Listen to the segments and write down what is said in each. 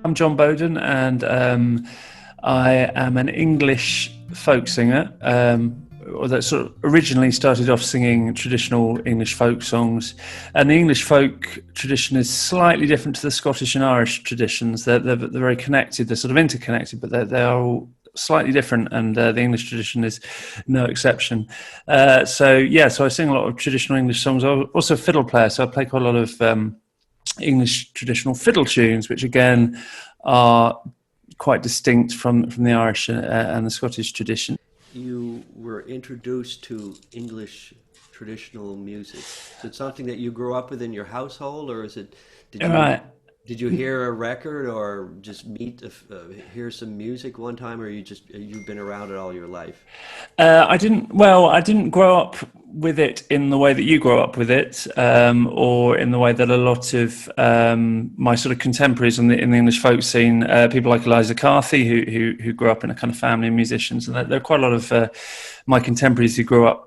I'm Jon Boden, and I am an English folk singer. That sort of originally started off singing traditional English folk songs, and the English folk tradition is slightly different to the Scottish and Irish traditions. They're very connected. They're sort of interconnected, but they are all slightly different, and the English tradition is no exception. So I sing a lot of traditional English songs. I'm also a fiddle player, so I play quite a lot of English traditional fiddle tunes, which again are quite distinct from the Irish and the Scottish tradition. You were introduced to English traditional music. Is it something that you grew up with in your household, or is it did you Right. did you hear a record or just hear some music one time, or you've been around it all your life? I didn't. Well, I didn't grow up with it in the way that you grow up with it, or in the way that a lot of my sort of contemporaries in the English folk scene, people like Eliza Carthy, who grew up in a kind of family of musicians, and there are quite a lot of my contemporaries who grew up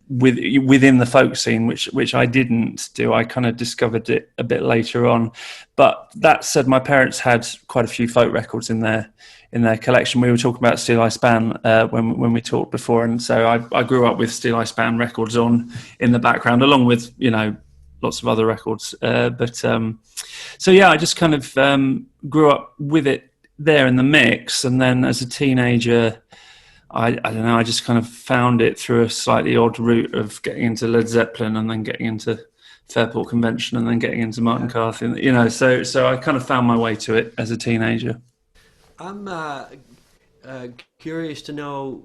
within the folk scene, which I didn't do. I kind of discovered it a bit later on. But that said, my parents had quite a few folk records in their collection. We were talking about Steel Eye Span when we talked before, and so I grew up with Steel Eye Span records on in the background, along with lots of other records. So yeah, I just kind of grew up with it there in the mix, and then as a teenager, I don't know, I just kind of found it through a slightly odd route of getting into Led Zeppelin and then getting into Fairport Convention and then getting into Martin Carthy. So I kind of found my way to it as a teenager. I'm curious to know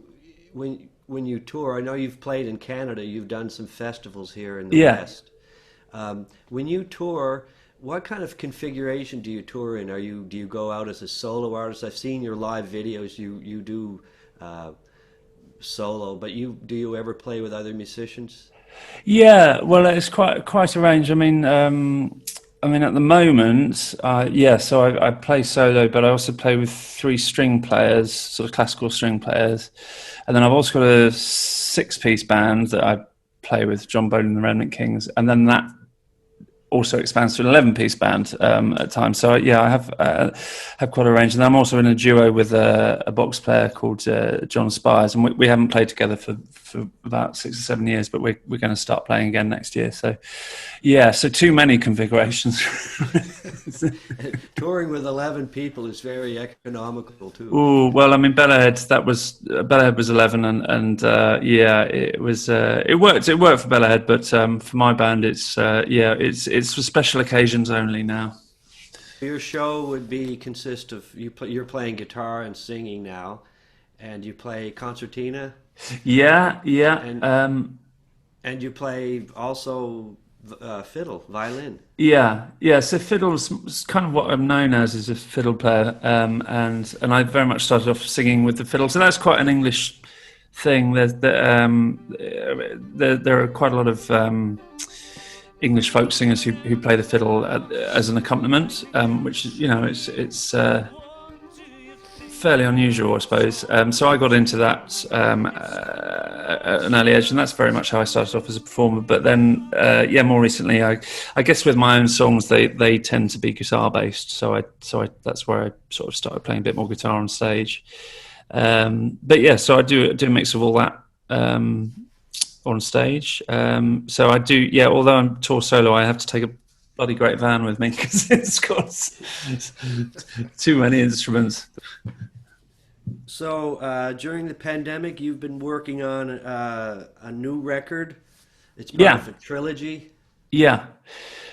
when you tour. I know you've played in Canada. You've done some festivals here in the Yeah. West. When you tour, what kind of configuration do you tour in? Do you go out as a solo artist? I've seen your live videos. You do uh, solo, but do you ever play with other musicians? Yeah, well, it's quite a range. I mean, at the moment, yeah. So I play solo, but I also play with three string players, sort of classical string players, and then I've also got a six-piece band that I play with, Jon Boden and the Remnant Kings, and then that also expands to an 11-piece band at times. So yeah, I have quite a range, and I'm also in a duo with a box player called John Spires, and we haven't played together for about 6 or 7 years, but we're going to start playing again next year. So yeah, so too many configurations. Touring with 11 people is very economical too. Oh well, I mean, Bellahead was 11, and yeah, it worked for Bellahead, but for my band, it's for special occasions only now. Your show would be consist of you're playing guitar and singing now, and you play concertina, Yeah, yeah. and and you play also fiddle, violin. Yeah, yeah. So fiddle's kind of what I'm known as a fiddle player, and I very much started off singing with the fiddle. So that's quite an English thing. There are quite a lot of English folk singers who play the fiddle as an accompaniment, which it's fairly unusual, I suppose. So I got into that at an early age, and that's very much how I started off as a performer. But then, yeah, more recently, I guess with my own songs, they tend to be guitar based. So I that's where I sort of started playing a bit more guitar on stage. But yeah, so I do a mix of all that on stage. So I do, yeah. Although I'm tour solo, I have to take a bloody great van with me because it's got too many instruments. So during the pandemic, you've been working on a new record. It's part Yeah, of a trilogy, yeah,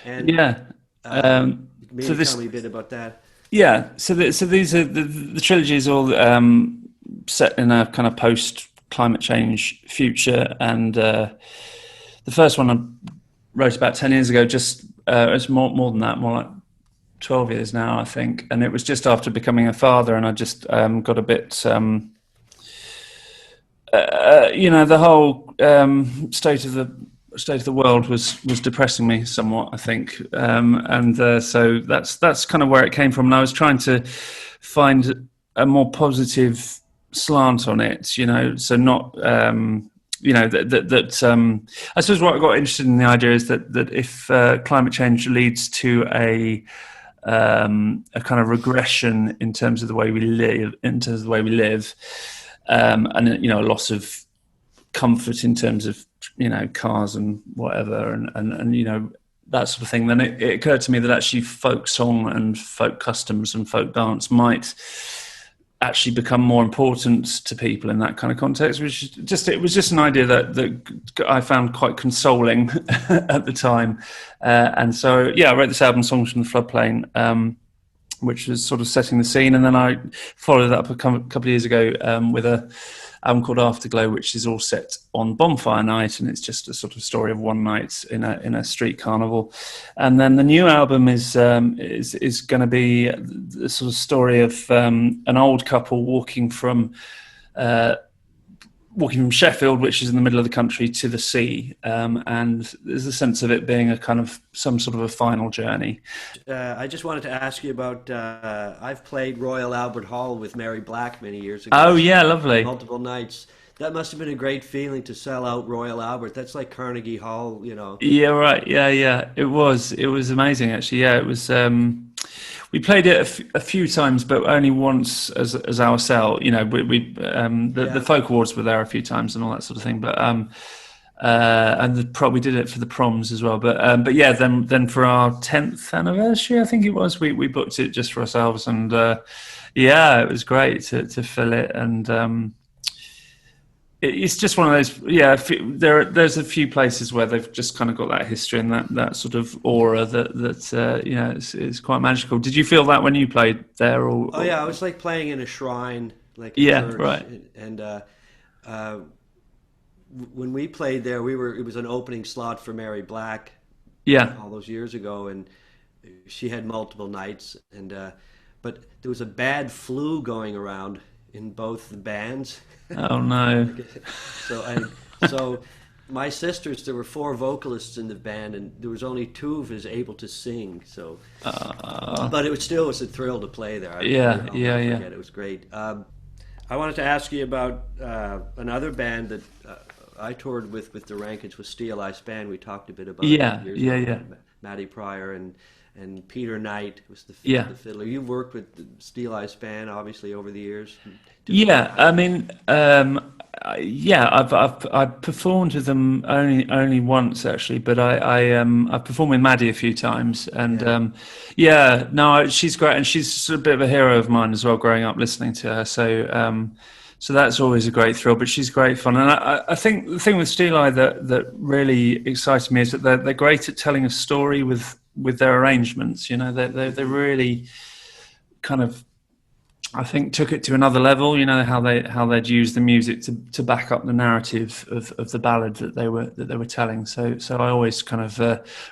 and yeah. uh, So maybe tell this, me a bit about that. yeah, so these are the trilogy is all set in a kind of post climate change future, and the first one I wrote about 10 years ago. Just it's more than that, more like 12 years now, I think, and it was just after becoming a father, and I just got a bit. The whole state of the world was depressing me somewhat, I think, and so that's kind of where it came from. And I was trying to find a more positive slant on it, so not. I suppose what I got interested in the idea is that if climate change leads to a kind of regression in terms of the way we live, and a loss of comfort in terms of cars and whatever, and that sort of thing. Then it occurred to me that actually folk song and folk customs and folk dance might actually become more important to people in that kind of context, which it was just an idea that I found quite consoling at the time. And so, I wrote this album, Songs from the Floodplain, which was sort of setting the scene. And then I followed that up a couple of years ago with a album called Afterglow, which is all set on bonfire night, and it's just a sort of story of one night in a street carnival. And then the new album is going to be the sort of story of an old couple walking from Sheffield, which is in the middle of the country, to the sea, and there's a sense of it being a kind of some sort of a final journey. I just wanted to ask you about. I've played Royal Albert Hall with Mary Black many years ago. Oh yeah, lovely. Multiple nights. That must have been a great feeling to sell out Royal Albert. That's like Carnegie Hall, Yeah, right. Yeah. It was amazing, actually. Yeah, it was. We played it a few times, but only once as ourselves. The folk awards were there a few times and all that sort of thing. But we did it for the proms as well. But yeah, then for our 10th anniversary, I think it was, we booked it just for ourselves, and it was great to fill it. And it's just one of those. Yeah, there's a few places where they've just kind of got that history and that sort of aura that it's quite magical. Did you feel that when you played there? Oh yeah, it was like playing in a shrine, like a church. Right. And when we played there, it was an opening slot for Mary Black. Yeah. All those years ago, and she had multiple nights, and but there was a bad flu going around in both the bands. Oh no! So my sisters, there were 4 vocalists in the band, and there was only 2 of us able to sing. So, but it was a thrill to play there. I'll never forget. It was great. I wanted to ask you about another band that I toured with the Rankins, with Steel Eye Band. We talked a bit about years ago. Matty Pryor and Peter Knight was the fiddler. You've worked with the Steel Eye Band, obviously, over the years. Yeah, I mean, I've performed with them only once, actually, but I've performed with Maddie a few times, and she's great, and she's a bit of a hero of mine as well, growing up listening to her. So that's always a great thrill, but she's great fun. And I think the thing with Steel Eye that really excites me is that they're great at telling a story with their arrangements. They really kind of, I think, took it to another level. How they'd use the music to back up the narrative of the ballad that they were telling. So I always kind of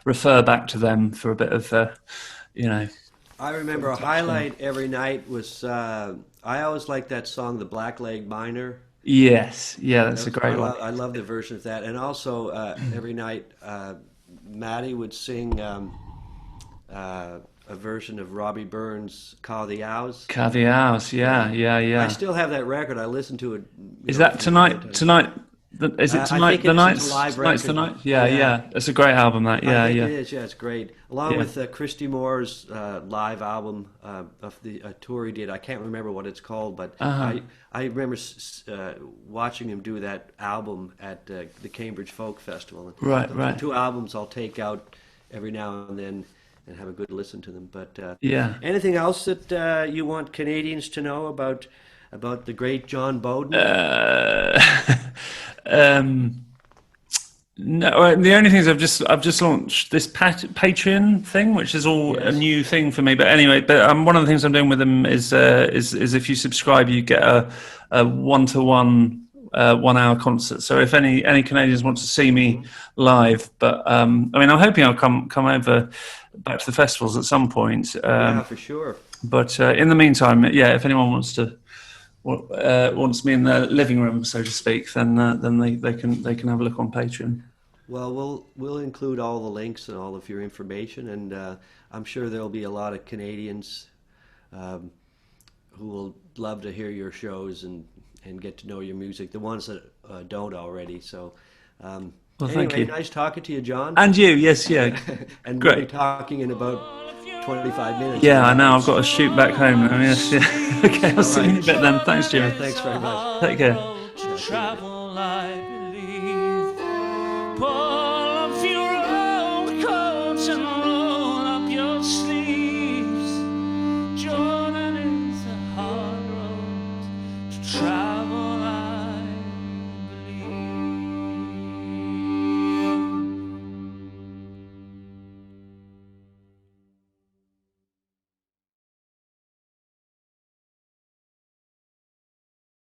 refer back to them for a bit of I remember a highlight every night was I always liked that song, The Blackleg Miner. Yes, yeah, that's a great one. I love the version of that, and also every night Maddie would sing a version of Robbie Burns' Caw the Owls. Caw the Owls, yeah. I still have that record. I listen to it. Is that tonight? Is it tonight? The Nights? Tonight's the Night? Yeah. It's a great album, that. Yeah, I think it is. Yeah, it's great. Along with Christy Moore's live album of the tour he did. I can't remember what it's called, but I remember watching him do that album at the Cambridge Folk Festival. Right. The 2 albums I'll take out every now and then and have a good listen to them. But anything else that you want Canadians to know about the great Jon Boden? No, the only thing is I've just launched this Patreon thing, which is all a new thing for me. But anyway, one of the things I'm doing with them is if you subscribe, you get a 1-to-1 1-hour concert. So if any Canadians want to see me live, but I'm hoping I'll come over back to the festivals at some point. For sure. But in the meantime, if anyone wants me in the living room, so to speak, then they can have a look on Patreon. Well, we'll include all the links and all of your information, and I'm sure there'll be a lot of Canadians who will love to hear your shows and get to know your music. The ones that don't already. So, thank you. Nice talking to you, Jon. And you, yes, yeah. And great. We'll be talking in about 25 minutes. Yeah, I know. I've got to shoot back home now. Yes, yeah. Okay, I'll see you in a bit then. Thanks, Yeah, Jimmy. thanks very much. Take care. Yeah, see you.